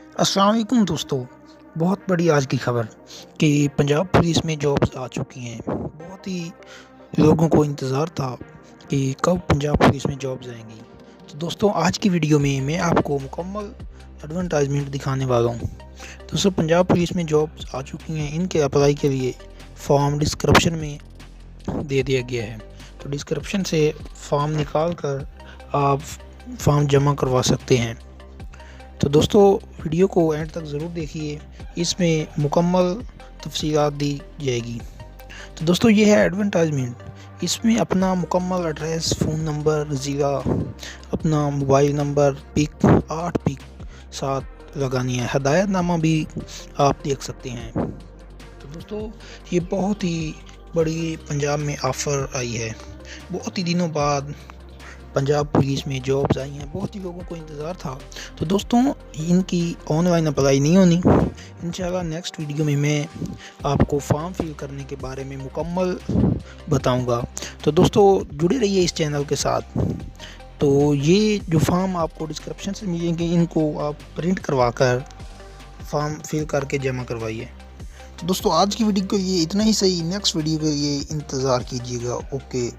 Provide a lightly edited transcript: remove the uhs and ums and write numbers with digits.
अस्सलाम वालेकुम दोस्तों। बहुत बड़ी आज की खबर कि पंजाब पुलिस में जॉब्स आ चुकी हैं। बहुत ही लोगों को इंतज़ार था कि कब पंजाब पुलिस में जॉब्स आएंगी। तो दोस्तों आज की वीडियो में मैं आपको मुकम्मल एडवर्टाइजमेंट दिखाने वाला हूँ। दोस्तों पंजाब पुलिस में जॉब्स आ चुकी हैं। इनके अप्लाई के लिए फॉर्म डिस्क्रिप्शन में दे दिया गया है। तो डिस्क्रिप्शन से फॉर्म निकाल कर आप फॉर्म जमा करवा सकते हैं। तो दोस्तों वीडियो को एंड तक ज़रूर देखिए, इसमें मुकम्मल तफसीलात दी जाएगी। तो दोस्तों ये है एडवर्टाइजमेंट। इसमें अपना मुकम्मल एड्रेस, फ़ोन नंबर, ज़िला, अपना मोबाइल नंबर, पिक 8 पिक साथ लगानी है। हदायतनामा भी आप देख सकते हैं। तो दोस्तों ये बहुत ही बड़ी पंजाब में ऑफ़र आई है। बहुत ही दिनों बाद पंजाब पुलिस में जॉब्स आई हैं। बहुत ही लोगों को इंतज़ार था। तो दोस्तों इनकी ऑनलाइन अप्लाई नहीं होनी। इंशाल्लाह नेक्स्ट वीडियो में मैं आपको फॉर्म फिल करने के बारे में मुकम्मल बताऊंगा। तो दोस्तों जुड़े रहिए इस चैनल के साथ। तो ये जो फॉर्म आपको डिस्क्रिप्शन से मिलेंगे, इनको आप प्रिंट करवा कर फॉर्म फिल करके जमा करवाइए। तो दोस्तों आज की वीडियो के लिए इतना ही सही। नेक्स्ट वीडियो के लिए इंतज़ार कीजिएगा। ओके।